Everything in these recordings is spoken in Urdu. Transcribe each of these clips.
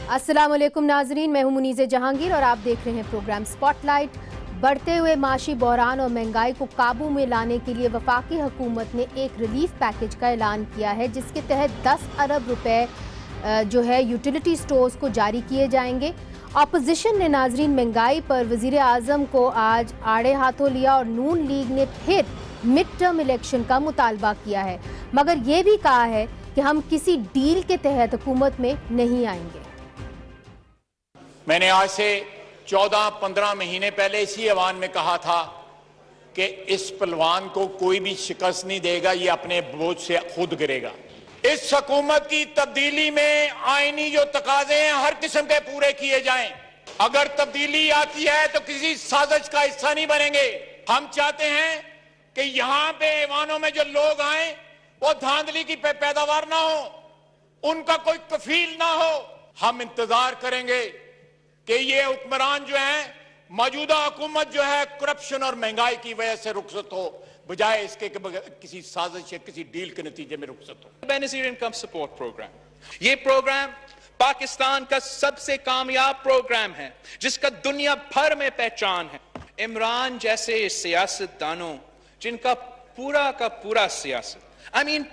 السلام علیکم ناظرین، میں ہوں منیزہ جہانگیر اور آپ دیکھ رہے ہیں پروگرام سپاٹ لائٹ۔ بڑھتے ہوئے معاشی بحران اور مہنگائی کو قابو میں لانے کے لیے وفاقی حکومت نے ایک ریلیف پیکج کا اعلان کیا ہے، جس کے تحت 10 ارب روپے یوٹیلیٹی سٹورز کو جاری کیے جائیں گے۔ اپوزیشن نے ناظرین مہنگائی پر وزیر اعظم کو آج آڑے ہاتھوں لیا اور نون لیگ نے پھر مڈ ٹرم الیکشن کا مطالبہ کیا ہے، مگر یہ بھی کہا ہے کہ ہم کسی ڈیل کے تحت حکومت میں نہیں آئیں گے۔ میں نے آج سے 14-15 مہینے پہلے اسی ایوان میں کہا تھا کہ اس پلوان کو کوئی بھی شکست نہیں دے گا، یہ اپنے بوجھ سے خود گرے گا۔ اس حکومت کی تبدیلی میں آئینی جو تقاضے ہیں ہر قسم کے پورے کیے جائیں۔ اگر تبدیلی آتی ہے تو کسی سازش کا حصہ نہیں بنیں گے۔ ہم چاہتے ہیں کہ یہاں پہ ایوانوں میں جو لوگ آئیں وہ دھاندلی کی پیداوار نہ ہو، ان کا کوئی کفیل نہ ہو۔ ہم انتظار کریں گے کہ یہ حکمران جو ہیں، موجودہ حکومت جو ہے کرپشن اور مہنگائی کی وجہ سے رخصت ہو، بجائے اس کے کسی سازش یا کسی ڈیل کے نتیجے میں رخصت ہو۔ بینظیر انکم سپورٹ پروگرام، یہ پروگرام پاکستان کا سب سے کامیاب پروگرام ہے جس کا دنیا بھر میں پہچان ہے۔ عمران جیسے سیاستدانوں جن کا پورا سیاست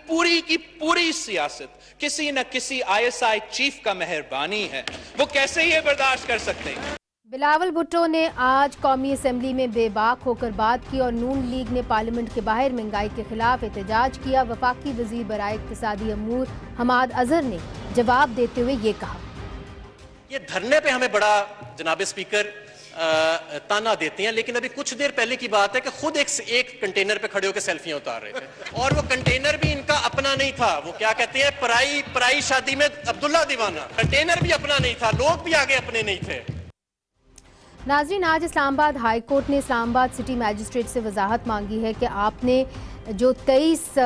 پوری کی پوری سیاست کسی نہ کسی ISI چیف کا مہربانی ہے، وہ کیسے یہ برداشت کر سکتے ہیں؟ بلاول بھٹو نے آج قومی اسمبلی میں بے باک ہو کر بات کی اور نون لیگ نے پارلیمنٹ کے باہر مہنگائی کے خلاف احتجاج کیا۔ وفاقی وزیر برائے اقتصادی امور حماد اظہر نے جواب دیتے ہوئے یہ کہا، یہ دھرنے پہ ہمیں بڑا جناب اسپیکر تانا دیتے ہیں، لیکن ابھی کچھ دیر پہلے کی بات ہے کہ خود ایک کنٹینر پہ کھڑے ہو کے سیلفیاں اتار رہے تھے، اور وہ کنٹینر بھی ان کا اپنا نہیں تھا۔ وہ کیا کہتے ہیں، پرائی شادی میں عبداللہ دیوانہ، کنٹینر بھی اپنا نہیں تھا، لوگ بھی آگے اپنے نہیں تھے۔ ناظرین، آج اسلام آباد ہائی کورٹ نے اسلام آباد سٹی میجسٹریٹ سے وضاحت مانگی ہے کہ آپ نے جو 23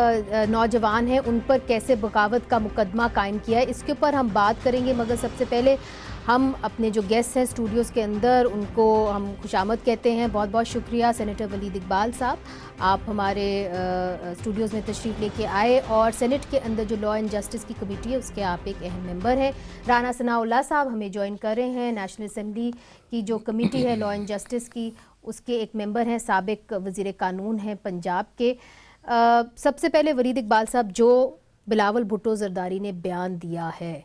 نوجوان ہیں ان پر کیسے بغاوت کا مقدمہ قائم کیا ہے۔ اس کے اوپر ہم بات کریں گے، مگر سب سے پہلے ہم اپنے جو گیسٹ ہیں اسٹوڈیوز کے اندر ان کو ہم خوش آمد کہتے ہیں۔ بہت بہت شکریہ سینیٹر ولید اقبال صاحب، آپ ہمارے اسٹوڈیوز میں تشریف لے کے آئے، اور سینٹ کے اندر جو لا اینڈ جسٹس کی کمیٹی ہے اس کے آپ ایک اہم ممبر ہیں۔ رانا ثناء اللہ صاحب ہمیں جوائن کر رہے ہیں، نیشنل اسمبلی کی جو کمیٹی ہے لا اینڈ جسٹس کی، اس کے ایک ممبر ہیں، سابق وزیر قانون ہیں پنجاب کے۔ سب سے پہلے ولید اقبال صاحب، جو بلاول بھٹو زرداری نے بیان دیا ہے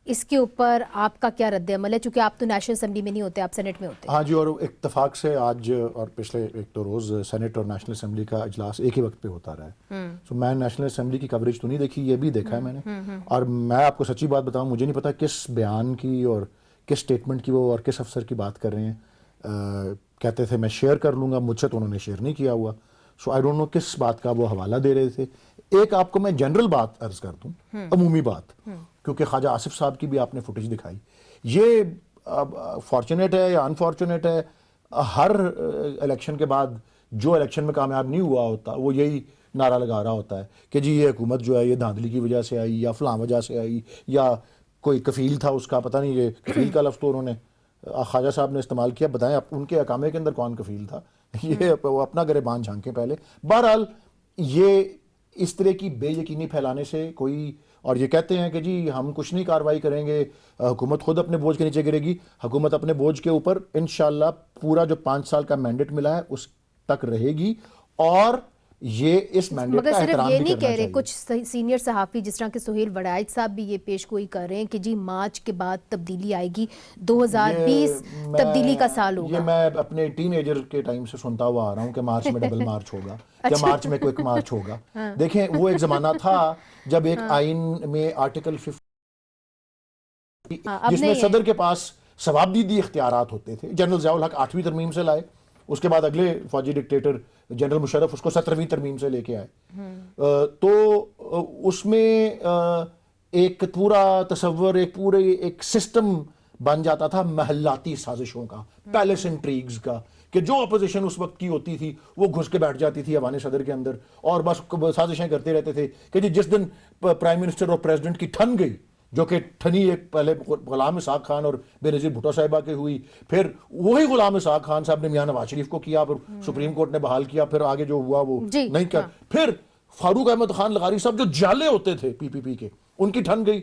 اس کے اوپر آپ کا کیا رد عمل ہے؟ چونکہ آپ تو نیشنل اسمبلی میں نہیں ہوتے، آپ سینٹ میں ہوتے ہیں۔ ہاں جی، اور اتفاق سے آج اور پچھلے 1-2 روز سینٹ اور نیشنل اسمبلی کا اجلاس ایک ہی وقت پہ ہوتا رہا ہے۔ سو میں نیشنل اسمبلی کی کوریج تو نہیں دیکھی، یہ بھی دیکھا ہے میں نے، اور میں آپ کو سچی بات بتاؤں، مجھے نہیں پتا کس بیان کی اور کس سٹیٹمنٹ کی وہ اور کس افسر کی بات کر رہے ہیں۔ کہتے تھے میں شیئر کر لوں گا، مجھ سے تو انہوں نے شیئر نہیں کیا ہوا، سو آئی ڈونٹ نو کس بات کا وہ حوالہ دے رہے تھے۔ ایک آپ کو میں جنرل بات عرض کر دوں، عمومی بات، کیونکہ خواجہ آصف صاحب کی بھی آپ نے فوٹیج دکھائی، یہ فارچونیٹ ہے یا انفارچونیٹ ہے، ہر الیکشن کے بعد جو الیکشن میں کامیاب نہیں ہوا ہوتا وہ یہی نعرہ لگا رہا ہوتا ہے کہ جی یہ حکومت جو ہے یہ دھاندلی کی وجہ سے آئی، یا فلاں وجہ سے آئی، یا کوئی کفیل تھا اس کا، پتہ نہیں، یہ کفیل کا لفظ تو انہوں نے خواجہ صاحب نے استعمال کیا، بتائیں ان کے اقامے کے اندر کون کفیل تھا؟ یہ وہ اپنا گریبان جھانکیں پہلے۔ بہرحال یہ اس طرح کی بے یقینی پھیلانے سے کوئی، اور یہ کہتے ہیں کہ جی ہم کچھ نہیں کارروائی کریں گے، حکومت خود اپنے بوجھ کے نیچے گرے گی۔ حکومت اپنے بوجھ کے اوپر انشاءاللہ پورا جو 5 سال کا مینڈیٹ ملا ہے اس تک رہے گی، اور یہ اس مینڈیٹ کا احترام بھی کرنا چاہیے۔ مگر صرف یہ نہیں کہہ رہے، کچھ سینئر صحافی جس طرح کہ سہیل وڑائچ صاحب بھی یہ پیش گوئی کر رہے ہیں کہ جی مارچ کے بعد تبدیلی آئے گی، 2020 تبدیلی کا سال ہوگا۔ یہ میں اپنے ٹین ایجر کے ٹائم سے سنتا ہوا آ رہا ہوں کہ مارچ میں ڈبل مارچ ہوگا یا مارچ میں کوئک مارچ ہوگا۔ دیکھیں وہ ایک زمانہ تھا جب ایک آئین میں آرٹیکل 50 جس میں صدر کے پاس ثوابدیدی اختیارات ہوتے تھے، جنرل ضیاء الحق 8ویں ترمیم سے لائے، اس کے بعد اگلے فوجی ڈکٹیٹر جنرل مشرف اس کو 17ویں ترمیم سے لے کے آئے، تو اس میں ایک پورا تصور، ایک سسٹم بن جاتا تھا محلاتی سازشوں کا، پیلس انٹریگز کا، کہ جو اپوزیشن اس وقت کی ہوتی تھی وہ گھس کے بیٹھ جاتی تھی ایوان صدر کے اندر اور بس سازشیں کرتے رہتے تھے کہ جی جس دن پرائم منسٹر اور پریزیڈنٹ کی ٹھن گئی، جو کہ ٹھنی ایک پہلے غلام اسحاق خان اور بے نظیر بھٹو صاحبہ کی ہوئی، پھر وہی غلام اسحاق خان صاحب نے میاں نواز شریف کو کیا، پھر سپریم کورٹ نے بحال کیا، پھر آگے جو ہوا وہ نہیں کیا، پھر فاروق احمد خان لغاری صاحب جو جالے ہوتے تھے پی پی پی کے، ان کی ٹھن گئی،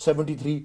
73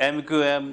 MQM,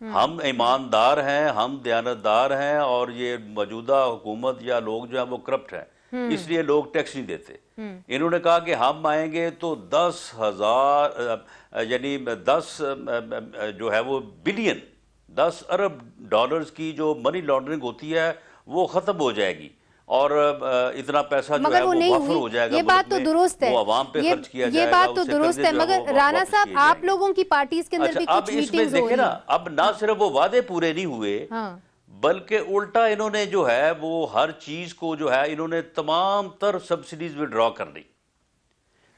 ہم ایماندار ہیں، ہم دیانتدار ہیں، اور یہ موجودہ حکومت یا لوگ جو ہیں وہ کرپٹ ہیں، اس لیے لوگ ٹیکس نہیں دیتے۔ انہوں نے کہا کہ ہم آئیں گے تو 10,000 یعنی 10 جو ہے وہ بلین 10 ارب ڈالرز کی جو منی لانڈرنگ ہوتی ہے وہ ختم ہو جائے گی، اور اتنا پیسہ جو ہے وہ وافر ہو جائے گا، یہ بات تو درست ہے، وہ عوام پہ خرچ کیا جائے یہ گا، بات تو درست ہے، مگر رانا صاحب آپ لوگوں کی پارٹیز کے اندر بھی اب کچھ اس میں میٹنگز ہو دیکھیں رہی نا، ہیں۔ اب نہ صرف وہ وعدے پورے نہیں ہوئے بلکہ الٹا انہوں نے جو ہے وہ ہر چیز کو جو ہے انہوں نے تمام تر سبسڈیز وڈرا کر لی۔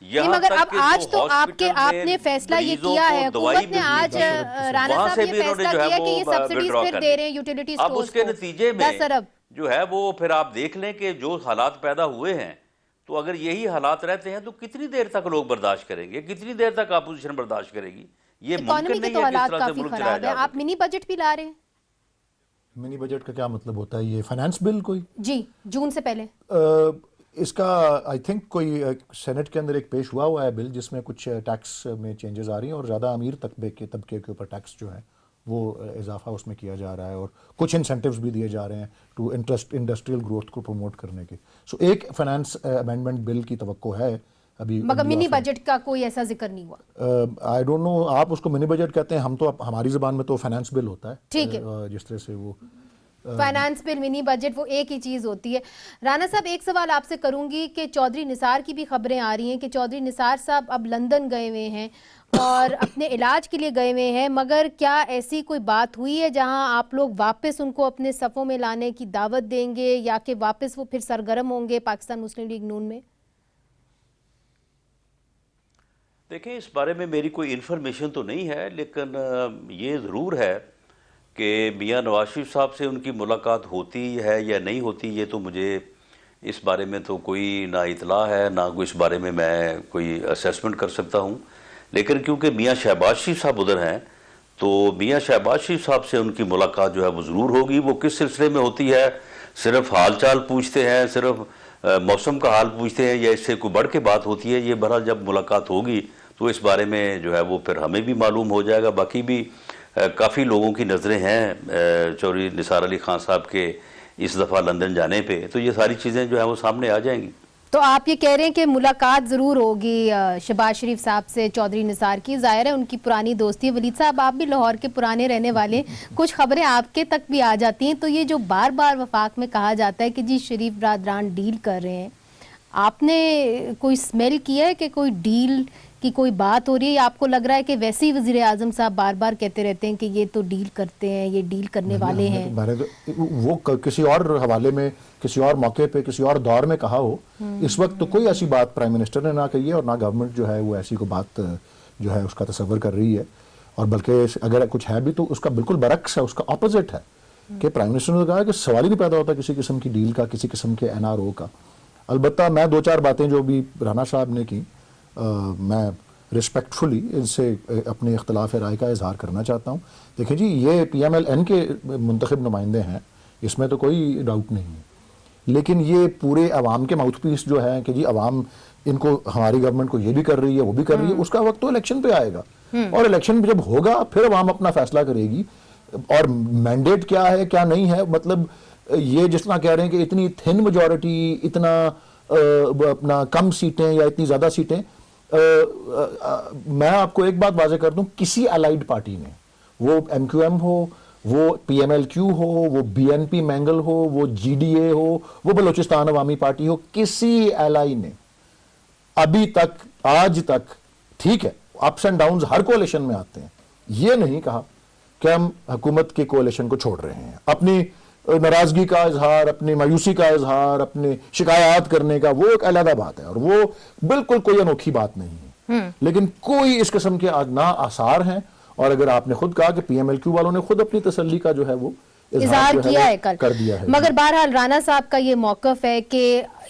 نہیں مگر اب آج تو آپ نے فیصلہ یہ کیا ہے، حکومت نے آج رانا صاحب یہ فیصلہ کیا کہ یہ سبسڈیز پھر دے رہے ہیں یوٹیلیٹی سٹورز کو، اب اس کے نتیجے میں 10 ارب جو ہے وہ پھر آپ دیکھ لیں کہ جو حالات پیدا ہوئے ہیں، تو اگر یہی حالات رہتے ہیں تو کتنی دیر تک لوگ برداشت کریں گے، کتنی دیر تک اپوزیشن برداشت کرے گی؟ یہ اکانومی ممکن کے نہیں تو ہے کہ اس حالات طرح سے کافی ملک چلایا خراب ہیں، جا آپ منی بجٹ بھی لا رہے ہیں؟ منی بجٹ کا کیا مطلب ہوتا ہے؟ یہ فائنانس بل کوئی؟ جی، جون سے پہلے اس کا آئی تھنک کوئی سینٹ کے اندر ایک پیش ہوا ہے بل جس میں کچھ ٹیکس میں چینجز آ رہی ہیں، اور زیادہ امیر طبقے کے اوپر ٹیکس جو ہے وہ اضافہ اس میں کیا جا رہا ہے، اور کچھ انسینٹیوز بھی دیے جا رہے ہیں ٹو انڈسٹریل گروتھ کو پروموٹ کرنے کے۔ سو ایک فائنانس امینڈمنٹ بل کی توقع ہے ابھی، مگر منی بجٹ کا کوئی ایسا ذکر نہیں ہوا۔ آئی ڈونٹ نو، آپ اس کو منی بجٹ کہتے ہیں، ہم تو ہماری زبان میں تو فائنانس بل ہوتا ہے، ٹھیک ہے، جس طرح سے وہ فائنانس بل، منی بجٹ وہ ایک ہی چیز ہوتی ہے۔ رانا صاحب ایک سوال آپ سے کروں گی کہ چودھری نثار کی بھی خبریں آ رہی ہیں کہ چودھری نثار صاحب اب لندن گئے ہوئے ہیں اور اپنے علاج کے لیے گئے ہوئے ہیں، مگر کیا ایسی کوئی بات ہوئی ہے جہاں آپ لوگ واپس ان کو اپنے صفوں میں لانے کی دعوت دیں گے، یا کہ واپس وہ پھر سرگرم ہوں گے پاکستان مسلم لیگ نون میں؟ دیکھیں، اس بارے میں میری کوئی انفارمیشن تو نہیں ہے، لیکن یہ ضرور ہے کہ میاں نواز شریف صاحب سے ان کی ملاقات ہوتی ہے یا نہیں ہوتی، یہ تو مجھے اس بارے میں تو کوئی نہ اطلاع ہے، نہ کوئی اس بارے میں کوئی اسیسمنٹ کر سکتا ہوں۔ لیکن کیونکہ میاں شہباز شریف صاحب ادھر ہیں، تو میاں شہباز شریف صاحب سے ان کی ملاقات جو ہے وہ ضرور ہوگی۔ وہ کس سلسلے میں ہوتی ہے، صرف حال چال پوچھتے ہیں، صرف موسم کا حال پوچھتے ہیں، یا اس سے کوئی بڑھ کے بات ہوتی ہے، یہ بہرحال جب ملاقات ہوگی تو اس بارے میں جو ہے وہ پھر ہمیں بھی معلوم ہو جائے گا۔ باقی بھی کافی لوگوں کی نظریں ہیں چودھری نثار علی خان صاحب کے اس دفعہ لندن جانے پہ، تو یہ ساری چیزیں جو ہیں وہ سامنے آ جائیں گی۔ تو آپ یہ کہہ رہے ہیں کہ ملاقات ضرور ہوگی شہباز شریف صاحب سے چودھری نثار کی، ظاہر ہے ان کی پرانی دوستی ہے۔ ولید صاحب، آپ بھی لاہور کے پرانے رہنے والے، کچھ خبریں آپ کے تک بھی آ جاتی ہیں، تو یہ جو بار بار وفاق میں کہا جاتا ہے کہ جی شریف برادران ڈیل کر رہے ہیں، آپ نے کوئی سمیل کیا ہے کہ کوئی ڈیل کی کوئی بات ہو رہی ہے، یا آپ کو لگ رہا ہے کہ ویسے ہی وزیر اعظم صاحب بار بار کہتے رہتے ہیں کہ یہ تو ڈیل کرتے ہیں، یہ ڈیل کرنے والے ہیں؟ وہ کسی اور حوالے میں، کسی اور موقع پہ، کسی اور دور میں کہا ہو، اس وقت تو کوئی ایسی بات پرائم منسٹر نے نہ کہی ہے، اور نہ گورنمنٹ جو ہے وہ ایسی کوئی بات جو ہے اس کا تصور کر رہی ہے، اور بلکہ اگر کچھ ہے بھی تو اس کا بالکل برعکس ہے، اس کا اپوزٹ ہے کہ پرائم منسٹر نے کہا کہ سوال ہی نہیں پیدا ہوتا کسی قسم کی ڈیل کا، کسی قسم کے NRO کا۔ البتہ میں دو چار باتیں جو بھی رانا صاحب نے کی، میں رسپیکٹفلی ان سے اپنے اختلاف رائے کا اظہار کرنا چاہتا ہوں۔ دیکھیں جی، یہ PMLN کے منتخب نمائندے ہیں، اس میں تو کوئی ڈاؤٹ نہیں ہے، لیکن یہ پورے عوام کے ماؤتھ پیس جو ہے کہ جی عوام ان کو، ہماری گورنمنٹ کو یہ بھی کر رہی ہے، وہ بھی کر رہی ہے، اس کا وقت تو الیکشن پہ آئے گا، اور الیکشن جب ہوگا پھر عوام اپنا فیصلہ کرے گی۔ اور مینڈیٹ کیا ہے کیا نہیں ہے، مطلب یہ جس طرح کہہ رہے ہیں کہ اتنی تھن میجورٹی، اتنا اپنا کم سیٹیں یا اتنی زیادہ سیٹیں، میں آپ کو ایک بات واضح کر دوں، کسی الائیڈ پارٹی نے، وہ MQM ہو، وہ PMLQ ہو، وہ BNP مینگل ہو، وہ GDA ہو، وہ بلوچستان عوامی پارٹی ہو، کسی الائی نے ابھی تک، آج تک، ٹھیک ہے ups and Downs Hare coalition میں آتے ہیں، یہ نہیں کہا کہ ہم حکومت کے کولیشن کو چھوڑ رہے ہیں۔ اپنی ناراضگی کا اظہار، اپنی مایوسی کا اظہار، اپنے شکایات کرنے کا، وہ ایک علیحدہ بات ہے، اور وہ بالکل کوئی انوکھی بات نہیں ہے، لیکن کوئی اس قسم کے نہ آثار ہیں۔ اور اگر آپ نے خود کہا کہ PMLQ والوں نے خود اپنی تسلی کا جو ہے وہ اظہار کیا ہے کل، کر دیا ہے، مگر بہرحال رانا صاحب کا یہ موقف ہے کہ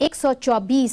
124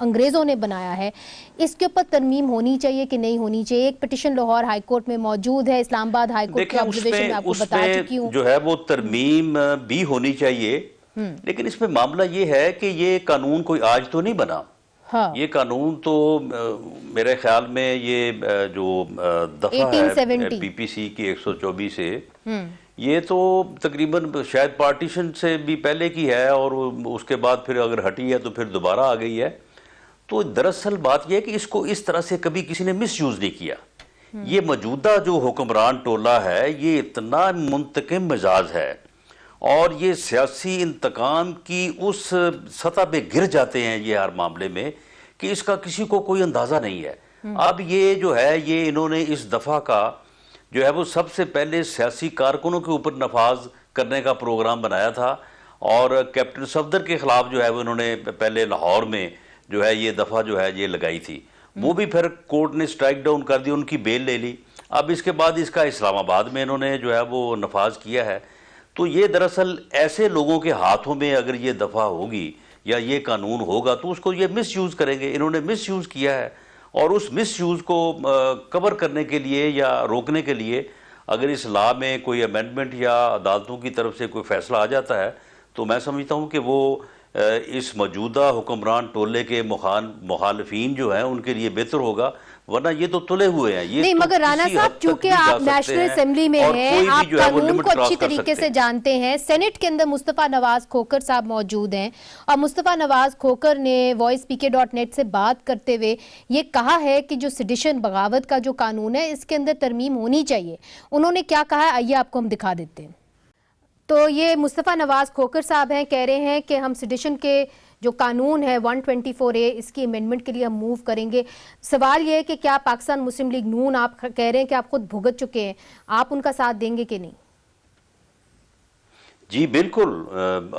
انگریزوں نے بنایا ہے، اس کے اوپر ترمیم ہونی چاہیے کہ نہیں ہونی چاہیے؟ ایک پٹیشن لاہور ہائی کورٹ میں موجود ہے، اسلام آباد ہائی کورٹ کی آبزرویشن میں آپ کو بتا چکی ہوں. جو ہے وہ ترمیم بھی ہونی چاہیے، لیکن اس میں معاملہ یہ ہے کہ یہ قانون کوئی آج تو نہیں بنا. یہ قانون تو میرے خیال میں یہ جو دفعہ ہے پی پی سی کی 124 سے، یہ تو تقریباً شاید پارٹیشن سے بھی پہلے کی ہے، اور اس کے بعد پھر اگر ہٹی ہے تو پھر دوبارہ آ گئی ہے. تو دراصل بات یہ ہے کہ اس کو اس طرح سے کبھی کسی نے مس یوز نہیں کیا. یہ موجودہ جو حکمران ٹولہ ہے یہ اتنا منتقم مزاج ہے، اور یہ سیاسی انتقام کی اس سطح پہ گر جاتے ہیں یہ ہر معاملے میں کہ اس کا کسی کو کوئی اندازہ نہیں ہے. اب یہ جو ہے یہ انہوں نے اس دفعہ کا جو ہے وہ سب سے پہلے سیاسی کارکنوں کے اوپر نفاذ کرنے کا پروگرام بنایا تھا، اور کیپٹن صفدر کے خلاف جو ہے وہ انہوں نے پہلے لاہور میں جو ہے یہ دفعہ جو ہے یہ لگائی تھی. وہ بھی پھر کورٹ نے سٹرائک ڈاؤن کر دی، ان کی بیل لے لی. اب اس کے بعد اس کا اسلام آباد میں انہوں نے جو ہے وہ نفاذ کیا ہے. تو یہ دراصل ایسے لوگوں کے ہاتھوں میں اگر یہ دفعہ ہوگی یا یہ قانون ہوگا تو اس کو یہ مس یوز کریں گے. انہوں نے مس یوز کیا ہے، اور اس مس یوز کو کور کرنے کے لیے یا روکنے کے لیے اگر اس لا میں کوئی امینڈمنٹ یا عدالتوں کی طرف سے کوئی فیصلہ آ جاتا ہے تو میں سمجھتا ہوں کہ وہ اس موجودہ حکمران ٹولے کے مخالفین جو ہیں ان کے لیے بہتر ہوگا، ورنہ یہ تو تلے ہوئے ہیں. یہ نہیں، مگر رانا صاحب چونکہ آپ نیشنل اسمبلی میں ہیں، آپ قانون کو اچھی طریقے سے جانتے ہیں. سینٹ کے اندر مصطفیٰ نواز کھوکھر صاحب موجود ہیں، اور مصطفیٰ نواز کھوکھر نے voicepk.net سے بات کرتے ہوئے یہ کہا ہے کہ جو سیڈیشن بغاوت کا جو قانون ہے اس کے اندر ترمیم ہونی چاہیے. انہوں نے کیا کہا ہے آئیے آپ کو ہم دکھا دیتے ہیں. تو یہ مصطفیٰ نواز کھوکھر صاحب ہیں، کہہ رہے ہیں کہ ہم سیڈیشن کے جو قانون ہے 124A اس کی امینڈمنٹ کے لیے ہم موو کریں گے. سوال یہ ہے کہ کیا پاکستان مسلم لیگ نون، آپ کہہ رہے ہیں کہ آپ خود بھگت چکے ہیں، آپ ان کا ساتھ دیں گے کہ نہیں؟ جی بالکل.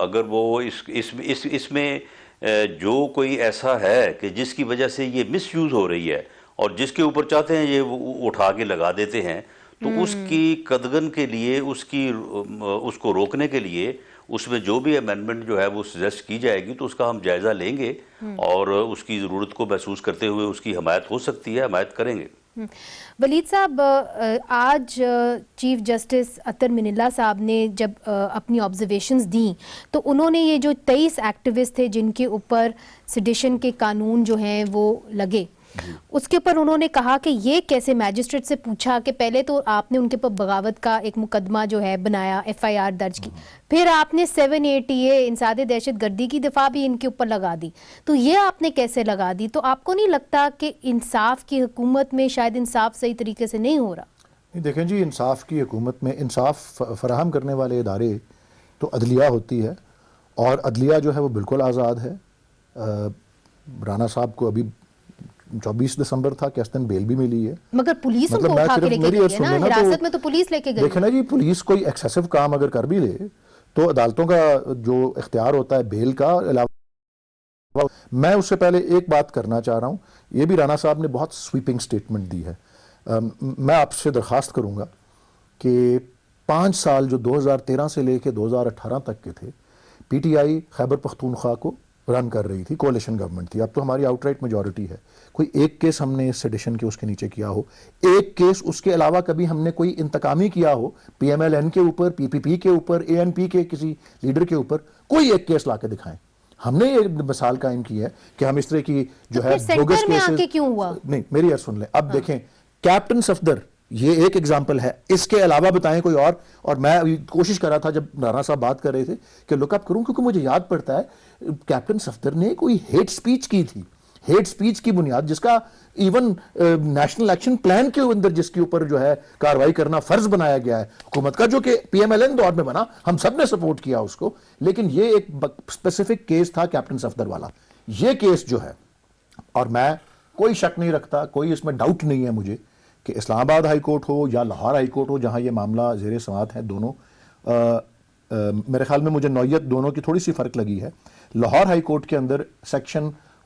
اگر وہ اس میں جو کوئی ایسا ہے کہ جس کی وجہ سے یہ مس یوز ہو رہی ہے اور جس کے اوپر چاہتے ہیں یہ اٹھا کے لگا دیتے ہیں، تو اس کی قدغن کے لیے اس کو روکنے کے لیے اس میں جو بھی امینڈمنٹ جو ہے وہ سجیسٹ کی جائے گی تو اس کا ہم جائزہ لیں گے، اور اس کی ضرورت کو محسوس کرتے ہوئے اس کی حمایت ہو سکتی ہے، حمایت کریں گے. ولید صاحب، آج چیف جسٹس اطہر من اللہ صاحب نے جب اپنی آبزرویشنز دیں تو انہوں نے یہ جو 23 ایکٹیوسٹ تھے جن کے اوپر سیڈیشن کے قانون جو ہیں وہ لگے، اس کے اوپر انہوں نے کہا کہ یہ کیسے، میجسٹریٹ سے پوچھا کہ پہلے تو آپ نے ان کے اوپر بغاوت کا ایک مقدمہ جو ہے بنایا، FIR درج کی، پھر آپ نے 780A انسداد دہشت گردی کی دفعہ بھی ان کے اوپر لگا دی، تو یہ آپ نے کیسے لگا دی؟ تو آپ کو نہیں لگتا کہ انصاف کی حکومت میں شاید انصاف صحیح طریقے سے نہیں ہو رہا؟ دیکھیں جی، انصاف کی حکومت میں انصاف فراہم کرنے والے ادارے تو عدلیہ ہوتی ہے، اور عدلیہ جو ہے وہ بالکل آزاد ہے. رانا صاحب کو ابھی 24 دسمبر تھا کہ استن بیل بھی ملی ہے، مگر پولیس ان کو اٹھا کے لے کے گئی ہے نا، حراست میں تو پولیس لے کے گئی ہے. دیکھیں نا جی، پولیس کوئی ایکسیسو کام اگر کر بھی لے تو عدالتوں کا جو اختیار ہوتا ہے بیل کا علاوہ. میں اس سے پہلے ایک بات کرنا چاہ رہا ہوں، یہ بھی رانا صاحب نے بہت سویپنگ سٹیٹمنٹ دی ہے. میں آپ سے درخواست کروں گا کہ 5 سال جو 2013 سے لے کے 2018 تک کے تھے، P T I Khyber Pakhtunkhwa کو رن کر رہی تھی، کولیشن گورنمنٹ تھی. اب تو ہماری آؤٹ رائٹ میجورٹی ہے. کوئی ایک کیس ہم نے سیڈیشن کے اس کے نیچے کیا ہو، ایک کیس اس کے علاوہ کبھی ہم نے کوئی انتقامی کیا ہو PMLN کے اوپر، PPP کے اوپر، ANP کے کسی لیڈر کے اوپر، کوئی ایک کیس لا کے دکھائیں. ہم نے یہ مثال قائم کی ہے کہ ہم اس طرح کی جو ہے بوگس کیسز، نہیں میری یار سن لیں. اب دیکھیں کیپٹن صفدر یہ ایک ایگزامپل ہے، اس کے علاوہ بتائیں کوئی اور میں کوشش کر رہا تھا جب رانا صاحب بات کر رہے تھے کہ لک اپ کروں، کیونکہ مجھے یاد پڑتا ہے کیپٹن صفدر نے کوئی ہیٹ سپیچ کی تھی، ہیٹ سپیچ کی بنیاد جس کا ایون نیشنل ایکشن پلان کے اندر جس کے اوپر جو ہے کاروائی کرنا فرض بنایا گیا ہے حکومت کا، جو کہ PMLN دور میں بنا، ہم سب نے سپورٹ کیا اس کو. لیکن یہ ایک اسپیسیفک کیس تھا کیپٹن صفدر والا. یہ کیس جو ہے، اور میں کوئی شک نہیں رکھتا، کوئی اس میں ڈاؤٹ نہیں ہے مجھے کہ اسلام آباد ہائی کورٹ ہو یا لاہور ہائی کورٹ ہو جہاں یہ معاملہ زیر سماعت ہے، دونوں میرے خیال میں مجھے نوعیت دونوں کی تھوڑی سی فرق لگی ہے. لاہور ہائی کورٹ کے اندر سیکشن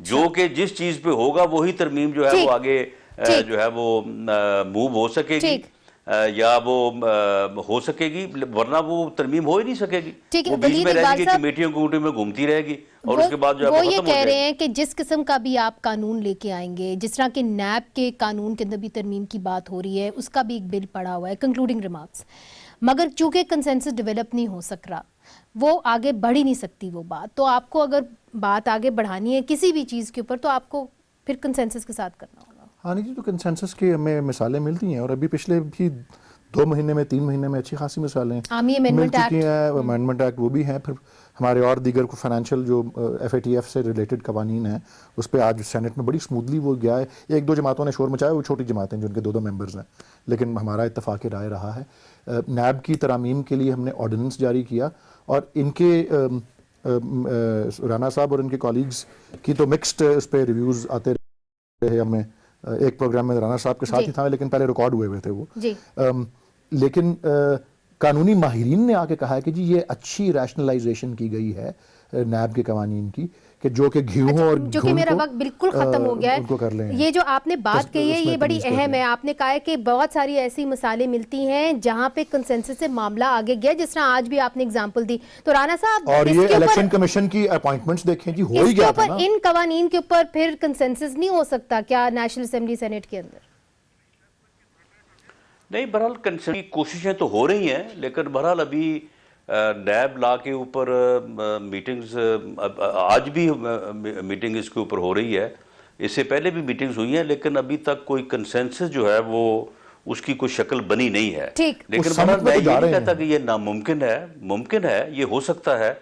جو کہ جس چیز پہ ہوگا وہی ترمیم جو ہے وہ آگے جو ہے وہ موو ہو سکے گی یا وہ ہو سکے گی، ورنہ وہ ترمیم ہو ہی نہیں سکے گی، وہ بیچ میں رہے گی، کمیٹیوں میں گھومتی رہے گی اور اس کے بعد جو ہے وہ یہ کہہ رہے ہیں کہ جس قسم کا بھی آپ قانون لے کے آئیں گے، جس طرح کہ نیب کے قانون کے اندر بھی ترمیم کی بات ہو رہی ہے، اس کا بھی ایک بل پڑا ہوا ہے، کنکلوڈنگ ریمارکس، مگر چونکہ کنسنسس ڈیولپ نہیں ہو سک رہا، وہ آگے بڑھ ہی نہیں سکتی وہ بات، تو آپ کو اگر بات آگے بڑھانی ہے کسی بھی چیز کے اوپر تو آپ کو پھر کنسنسس کے ساتھ کرنا ہوگا۔ ہاں نہیں جی، تو کنسنسس کی ہمیں مثالیں ملتی ہیں، اور ابھی پچھلے بھی 2 مہینے میں 3 مہینے میں اچھی خاصی مثالیں مل چکی ہیں۔ امینڈمنٹ ایکٹ وہ بھی ہیں، پھر ہمارے اور دیگر کو فائنینشیل جو FATF سے ریلیٹڈ قوانین ہیں اس پہ آج سینٹ میں بڑی اسموتھلی وہ گیا ہے۔ 1-2 جماعتوں نے شور مچایا، وہ چھوٹی جماعتیں جو ان کے 2 ممبرز ہیں، لیکن ہمارا اتفاق رائے رہا ہے۔ نیب کی ترامیم کے لیے ہم نے آرڈیننس جاری کیا، اور ان کے رانا صاحب اور ان کے کولیگز کی تو مکسڈ اس پہ ریویوز آتے رہے۔ ہمیں ایک پروگرام میں رانا صاحب کے ساتھ ہی تھا، لیکن پہلے ریکارڈ ہوئے تھے وہ، لیکن قانونی ماہرین نے آ کے کہا ہے کہ جی یہ اچھی ریشنلائزیشن کی گئی ہے نیب کے قوانین کی، کہ جو کہ گھیوں اور جو کہ میرا وقت بالکل ختم ہو گیا ہے۔ یہ جو آپ نے بات کہی ہے یہ بڑی اہم ہے، آپ نے کہا ہے کہ بہت ساری ایسی مثالیں ملتی ہیں جہاں پہ کنسنسس سے معاملہ آگے گیا، جس طرح آج بھی آپ نے اگزامپل دی۔ تو رانا صاحب، اور یہ الیکشن کمیشن کی اپوائنٹمنٹس دیکھیں جی، ہو ہی گیا تھا نا، ان قوانین کے اوپر پھر کنسنسس نہیں ہو سکتا کیا نیشنل اسمبلی سینٹ کے اندر؟ نہیں، بہرحال کنسنسس کی کوششیں تو ہو رہی ہیں، لیکن بہرحال ابھی نیب لا کے اوپر میٹنگز، آج بھی میٹنگ اس کے اوپر ہو رہی ہے، اس سے پہلے بھی میٹنگز ہوئی ہیں، لیکن ابھی تک کوئی کنسنسس جو ہے وہ اس کی کوئی شکل بنی نہیں ہے۔ لیکن بہرحال میں یہ نہیں کہتا کہ یہ ناممکن ہے، ممکن ہے، یہ ہو سکتا ہے،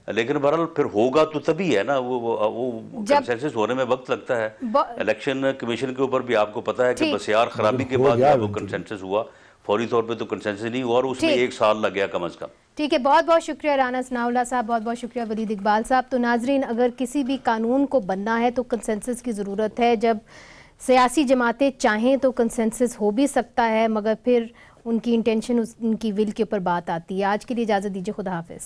لیکن بہرحال پھر ہوگا تو تبھی ہے نا، وہ کنسنسس ہونے میں وقت لگتا ہے۔ الیکشن کمیشن کے اوپر بھی آپ کو پتا ہے کہ بسیار خرابی کے بعد وہ کنسنسس ہوا، فوری طور پہ تو کنسنسس نہیں ہوا، اور اس میں 1 سال لگ گیا کم از کم۔ ٹھیک ہے، بہت بہت شکریہ رانا ثناء اللہ صاحب، بہت بہت شکریہ ولید اقبال صاحب۔ تو ناظرین، اگر کسی بھی قانون کو بننا ہے تو کنسنسس کی ضرورت ہے، جب سیاسی جماعتیں چاہیں تو کنسنسس ہو بھی سکتا ہے، مگر پھر ان کی انٹینشن، ان کی ول کے اوپر بات آتی ہے۔ آج کے لیے اجازت دیجیے، خدا حافظ۔